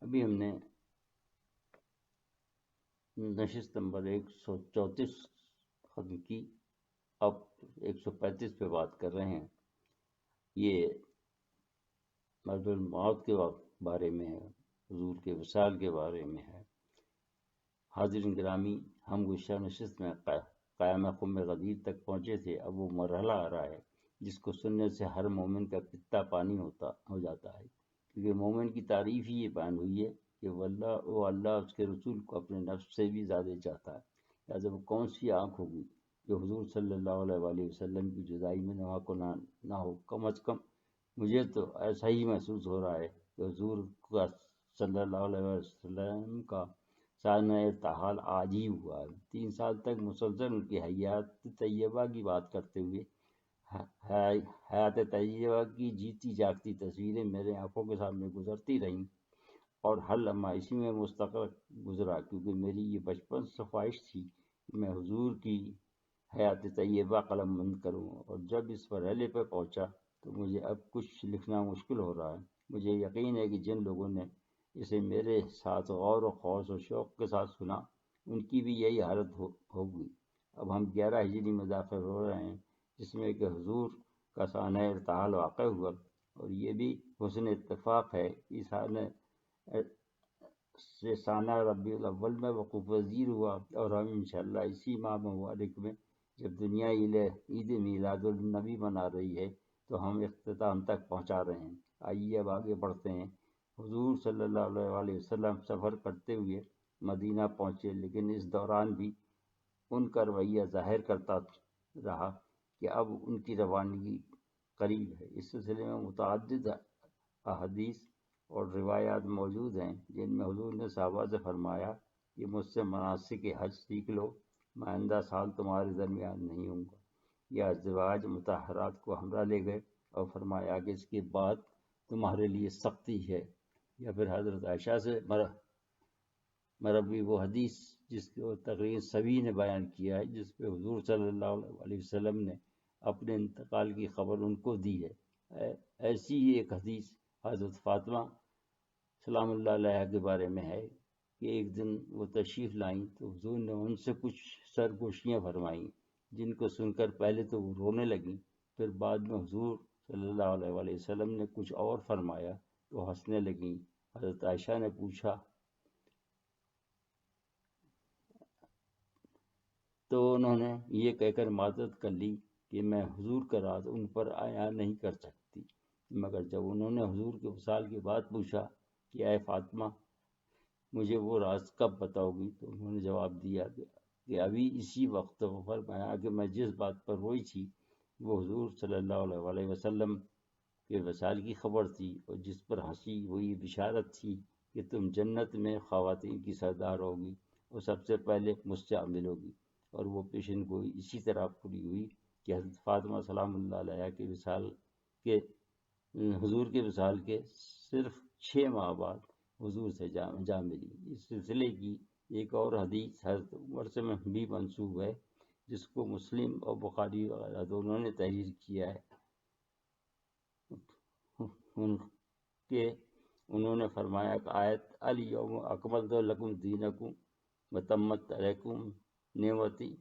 ابھی ہم نے نشست نمبر 134 ختم کی، اب 135 پہ بات کر رہے ہیں۔ یہ مرد الموت کے بارے میں ہے، حضور کے وصال کے بارے میں ہے۔ حاضرین گرامی، ہم گزشتہ نشست میں قیام خم غدیر تک پہنچے تھے۔ اب وہ مرحلہ آ رہا ہے جس کو سننے سے ہر مومن کا پتا پانی ہو جاتا ہے، کیونکہ مومن کی تعریف ہی یہ بیان ہوئی ہے کہ وہ اللہ اس کے رسول کو اپنے نفس سے بھی زیادہ چاہتا ہے۔ لہٰذا وہ کون سی آنکھ ہوگی جو حضور صلی اللہ علیہ وآلہ وسلم کی جدائی میں نہ ہو۔ کم از کم مجھے تو ایسا ہی محسوس ہو رہا ہے کہ حضور کا صلی اللہ علیہ وسلم کا سانحہ ارتحال آج ہی ہوا ہے۔ 3 سال تک مسلسل ان کی حیات طیبہ کی بات کرتے ہوئے حیات طیبہ کی جیتی جاگتی تصویریں میرے آنکھوں کے سامنے گزرتی رہیں اور ہر لمحہ اسی میں مستغرق گزرا، کیونکہ میری یہ بچپن سے خواہش تھی کہ میں حضور کی حیات طیبہ قلم بند کروں، اور جب اس مرحلے پر پہنچا تو مجھے اب کچھ لکھنا مشکل ہو رہا ہے۔ مجھے یقین ہے کہ جن لوگوں نے اسے میرے ساتھ غور و خوض و شوق کے ساتھ سنا، ان کی بھی یہی حالت ہوگی۔ اب ہم 11 ہجری میں داخل ہو رہے ہیں، جس میں کہ حضور کا سانحہ ارتحال واقع ہوا، اور یہ بھی حسن اتفاق ہے کہ سانحہ ربیع الاول میں وقوع پذیر ہوا، اور ہم انشاءاللہ اسی ماہ مبارک میں جب دنیا عید میلاد النبی منا رہی ہے تو ہم اختتام تک پہنچا رہے ہیں۔ آئیے اب آگے بڑھتے ہیں۔ حضور صلی اللہ علیہ وآلہ وسلم سفر کرتے ہوئے مدینہ پہنچے، لیکن اس دوران بھی ان کا رویہ ظاہر کرتا رہا کہ اب ان کی روانگی قریب ہے۔ اس سلسلے میں متعدد احادیث اور روایات موجود ہیں جن میں حضور نے صحابہ سے فرمایا کہ مجھ سے مناسک حج سیکھ لو، میں آئندہ سال تمہارے درمیان نہیں ہوں گا۔ یا ازواج مطہرات کو ہمراہ لے گئے اور فرمایا کہ اس کے بعد تمہارے لیے سختی ہے۔ یا پھر حضرت عائشہ سے مروی وہ حدیث جس کو تقریباً سبھی نے بیان کیا ہے، جس پہ حضور صلی اللہ علیہ وسلم نے اپنے انتقال کی خبر ان کو دی ہے۔ ایسی ہی ایک حدیث حضرت فاطمہ سلام اللہ علیہ کے بارے میں ہے کہ ایک دن وہ تشریف لائیں تو حضور نے ان سے کچھ سرگوشیاں فرمائیں، جن کو سن کر پہلے تو وہ رونے لگیں، پھر بعد میں حضور صلی اللہ علیہ وآلہ وسلم نے کچھ اور فرمایا تو ہنسنے لگیں۔ حضرت عائشہ نے پوچھا تو انہوں نے یہ کہہ کر معذرت کر لی کہ میں حضور کا راز ان پر عیاں نہیں کر سکتی، مگر جب انہوں نے حضور کے وصال کے بعد پوچھا کہ اے فاطمہ مجھے وہ راز کب بتاؤ گی، تو انہوں نے جواب دیا کہ ابھی اسی وقت۔ فرمایا کہ میں جس بات پر روئی تھی وہ حضور صلی اللہ علیہ وآلہ وسلم کے وصال کی خبر تھی، اور جس پر ہنسی وہ یہ بشارت تھی کہ تم جنت میں خواتین کی سردار ہوگی اور سب سے پہلے مجھ سے عامل ہوگی۔ اور وہ پیشن گوئی اسی طرح پوری ہوئی کہ حضرت فاطمہ سلام اللہ علیہ کے وصال کے حضور کے وصال کے صرف 6 ماہ بعد حضور سے جا ملی۔ اس سلسلے کی ایک اور حدیث حضرت عمر سے بھی منسوب ہے، جس کو مسلم اور بخاری وغیرہ دونوں نے تحریر کیا ہے۔ انہوں نے فرمایا کہ آیت الیوم اکملت لکم دینکم وتممت علیکم نعمتی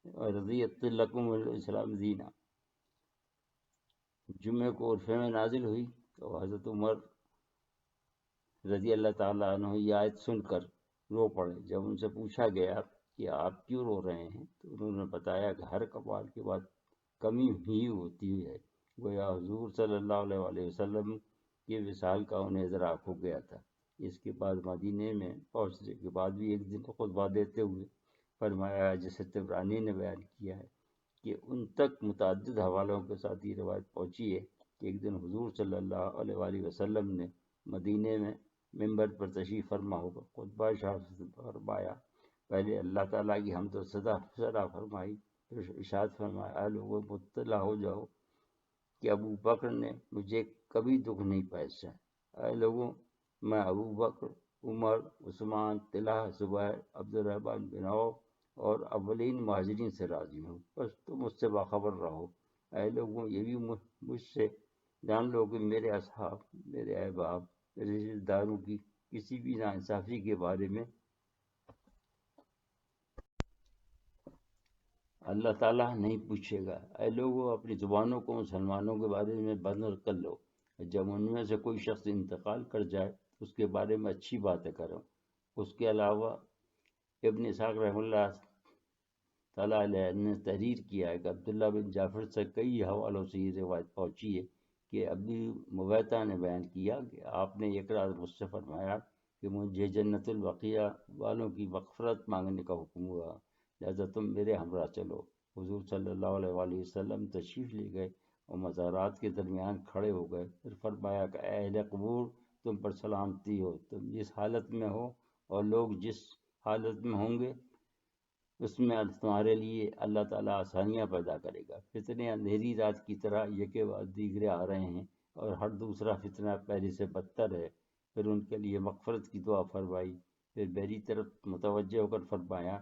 ورضیت لکم الاسلام دینا، جمعے کو عرفے میں نازل ہوئی تو حضرت عمر رضی اللہ تعالیٰ عنہ یہ آیت سن کر رو پڑے۔ جب ان سے پوچھا گیا کہ آپ کیوں رو رہے ہیں تو انہوں نے بتایا کہ ہر کمال کے بعد کمی ہی ہوتی ہے، گویا حضور صلی اللہ علیہ وآلہ وسلم کے وصال کا انہیں ادراک ہو گیا تھا۔ اس کے بعد مدینے میں پہنچنے کے بعد بھی ایک دن خطبہ دیتے ہوئے فرمایا، جسے طبرانی نے بیان کیا ہے کہ ان تک متعدد حوالوں کے ساتھ یہ روایت پہنچی ہے کہ ایک دن حضور صلی اللہ علیہ وآلہ وسلم نے مدینے میں ممبر پر تشریف فرما ہو کر خطبہ فرمایا۔ پہلے اللہ تعالیٰ کی حمد و ثنا فرمائی، پھر ارشاد فرمایا، اے لوگوں مطلع ہو جاؤ کہ ابو بکر نے مجھے کبھی دکھ نہیں پہنچایا۔ اے لوگوں، میں ابو بکر، عمر، عثمان، طلحہ، زبیر، عبد الرحمن بن عوف اور اولین مہاجرین سے راضی ہوں، بس تم مجھ سے باخبر رہو۔ اے لوگوں، یہ بھی مجھ سے جان لو کہ میرے اصحاب، میرے احباب رشتہ داروں کی کسی بھی ناانصافی کے بارے میں اللہ تعالیٰ نہیں پوچھے گا۔ اے لوگوں، اپنی زبانوں کو مسلمانوں کے بارے میں بند کر لو۔ جب ان میں سے کوئی شخص انتقال کر جائے اس کے بارے میں اچھی باتیں کرو۔ اس کے علاوہ ابن اسحاق رحمہ اللہ تعالیٰ علیہ نے تحریر کیا ہے کہ عبداللہ بن جعفر سے کئی حوالوں سے یہ روایت پہنچی ہے کہ ابو مغیثہ نے بیان کیا کہ آپ نے ایک رات مجھ سے فرمایا کہ مجھے جنت البقیع والوں کی مغفرت مانگنے کا حکم ہوا، لہذا تم میرے ہمراہ چلو۔ حضور صلی اللہ علیہ وآلہ وسلم تشریف لے گئے اور مزارات کے درمیان کھڑے ہو گئے، پھر فرمایا کہ اے اہل قبور، تم پر سلامتی ہو، تم جس حالت میں ہو اور لوگ جس حالت میں ہوں گے اس میں تمہارے لیے اللہ تعالیٰ آسانیاں پیدا کرے گا۔ فتنے اندھیری رات کی طرح یکے بعد دیگرے آ رہے ہیں اور ہر دوسرا فتنہ پہلے سے بدتر ہے۔ پھر ان کے لیے مغفرت کی دعا فرمائی، پھر میری طرف متوجہ ہو کر فرمایا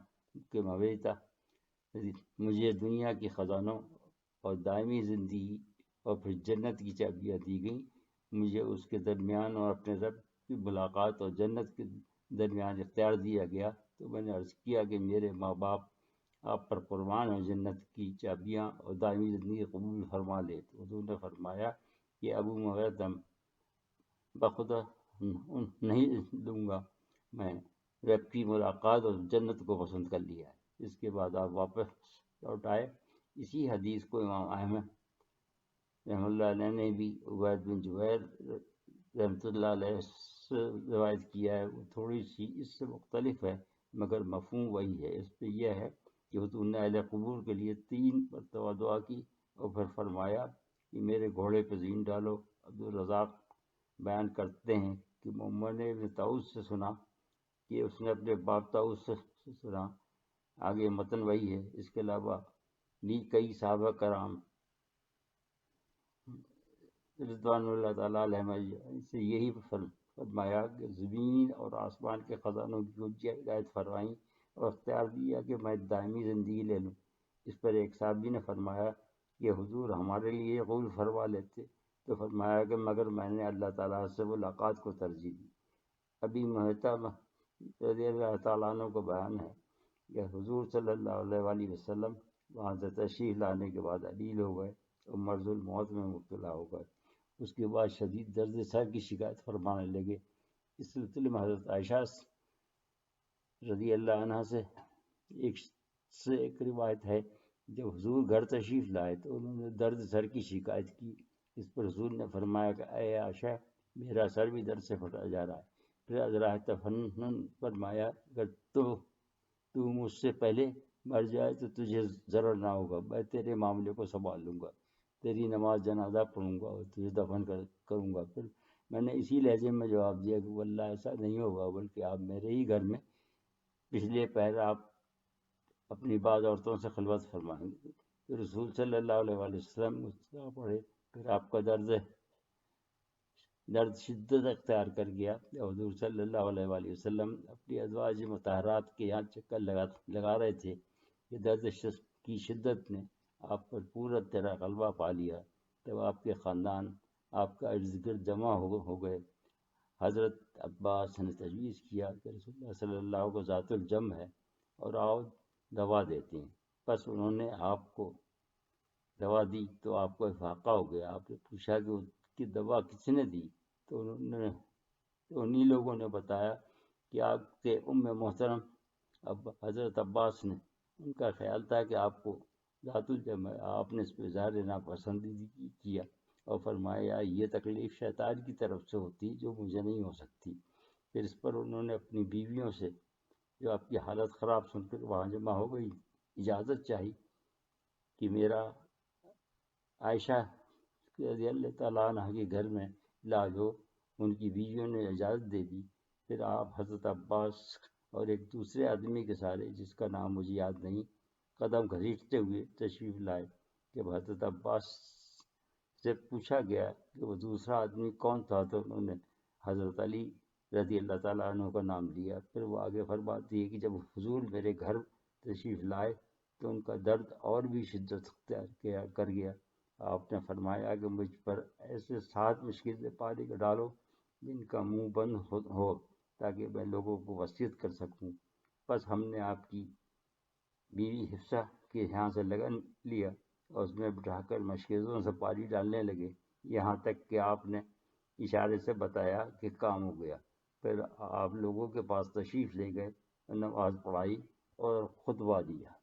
کہ مویتا، مجھے دنیا کی خزانوں اور دائمی زندگی اور پھر جنت کی چابیاں دی گئیں۔ مجھے اس کے درمیان اور اپنے رب کی ملاقات اور جنت کے درمیان اختیار دیا گیا، تو میں نے عرض کیا کہ میرے ماں باپ آپ پر قربان ہیں، جنت کی چابیاں اور دائمی زندگی قبول فرما لے۔ تو حضور نے فرمایا کہ ابو مغیثہ، بخدا نہیں دوں گا، میں رب کی ملاقات اور جنت کو پسند کر لیا ہے۔ اس کے بعد آپ واپس لوٹ آئے۔ اسی حدیث کو امام احمد رحمۃ اللہ علیہ نے بھی عبید بن جبیر رحمۃ اللہ علیہ سے روایت کیا ہے، وہ تھوڑی سی اس سے مختلف ہے مگر مفہوم وہی ہے۔ اس پہ یہ ہے کہ حضور نے اہل قبور کے لیے 3 مرتبہ دعا کی اور پھر فرمایا کہ میرے گھوڑے پہ زین ڈالو۔ عبدالرزاق بیان کرتے ہیں کہ محمد نے ابن طاؤس سے سنا کہ اس نے اپنے باپ طاؤس سے سنا، آگے متن وہی ہے۔ اس کے علاوہ بھی کئی صحابہ کرام رضوان اللہ تعالیٰ علیہ سے یہی فرمایا کہ زمین اور آسمان کے خزانوں کی کچھ ہدایت فرمائی اور اختیار دیا کہ میں دائمی زندگی لے لوں۔ اس پر ایک صحابی نے فرمایا کہ حضور ہمارے لیے قبول فرما لیتے، تو فرمایا کہ مگر میں نے اللہ تعالیٰ سے ملاقات کو ترجیح دی۔ ابھی مہتا رضی اللہ تعالیٰ عنہ کو بیان ہے کہ حضور صلی اللہ علیہ وآلہ وسلم وہاں سے تشریف لانے کے بعد علیل ہو گئے اور مرض الموت میں مبتلا ہو گئے۔ اس کے بعد شدید درد سر کی شکایت فرمانے لگے۔ اس سلسلے میں حضرت عائشہ رضی اللہ عنہ سے ایک روایت ہے، جب حضور گھر تشریف لائے تو انہوں نے درد سر کی شکایت کی۔ اس پر حضور نے فرمایا کہ اے عائشہ، میرا سر بھی درد سے پھٹا جا رہا ہے۔ پھر حضرت تفنن فرمایا اگر تو مجھ سے پہلے مر جائے تو تجھے ضرر نہ ہوگا، میں تیرے معاملے کو سنبھال لوں گا، تیری نماز جنازہ پڑھوں گا اور تجھے دفن کروں گا۔ پھر میں نے اسی لہجے میں جواب دیا کہ واللہ ایسا نہیں ہوگا، بلکہ آپ میرے ہی گھر میں پچھلے پہر آپ اپنی بعض عورتوں سے خلوت فرمائیں گے۔ پھر رسول صلی اللہ علیہ وآلہ وسلم مصطفیٰ پڑھے، پھر آپ کا درد شدت اختیار کر گیا۔ حضور صلی اللہ علیہ وآلہ وسلم اپنی ازواج مطہرات کے یہاں چکر لگا رہے تھے کہ درد کی شدت نے آپ پر پورا طرح غلبہ پا لیا۔ تب آپ کے خاندان آپ کا ارد گرد جمع ہو گئے۔ حضرت عباس نے تجویز کیا کہ رسول اللہ صلی اللہ علیہ وسلم کو ذات الجم ہے اور آؤ دوا دیتے ہیں۔ پس انہوں نے آپ کو دوا دی تو آپ کو افاقہ ہو گیا۔ آپ نے پوچھا کہ ان کی دوا کس نے دی، تو انہی لوگوں نے بتایا کہ آپ کے محترم حضرت عباس نے، ان کا خیال تھا کہ آپ کو ذات الجم ہے۔ آپ نے اس پہ اظہار ناپسندیدگی کیا اور فرمایا یہ تکلیف شیطان کی طرف سے ہوتی جو مجھے نہیں ہو سکتی۔ پھر اس پر انہوں نے اپنی بیویوں سے جو آپ کی حالت خراب سن کر وہاں جمع ہو گئی اجازت چاہی کہ میرا عائشہ رضی اللہ تعالیٰ عنہ کے گھر میں علاج ہو۔ ان کی بیویوں نے اجازت دے دی۔ پھر آپ حضرت عباس اور ایک دوسرے آدمی کے سارے، جس کا نام مجھے یاد نہیں، قدم گھسیٹتے ہوئے تشریف لائے۔ جب حضرت عباس سے پوچھا گیا کہ وہ دوسرا آدمی کون تھا تو انہوں نے حضرت علی رضی اللہ تعالیٰ عنہ کا نام لیا۔ پھر وہ آگے فرماتی ہے کہ جب حضور میرے گھر تشریف لائے تو ان کا درد اور بھی شدت اختیار کر گیا۔ آپ نے فرمایا کہ مجھ پر ایسے 7 مشکلیں پانی کا ڈالو جن کا منہ بند ہو تاکہ میں لوگوں کو وصیت کر سکوں۔ بس ہم نے آپ کی بیوی حفصہ کے یہاں سے لگن لیا اور اس میں بٹھا کر مشکزوں سے پانی ڈالنے لگے، یہاں تک کہ آپ نے اشارے سے بتایا کہ کام ہو گیا۔ پھر آپ لوگوں کے پاس تشریف لے گئے، نماز پڑھائی اور خطبہ دیا۔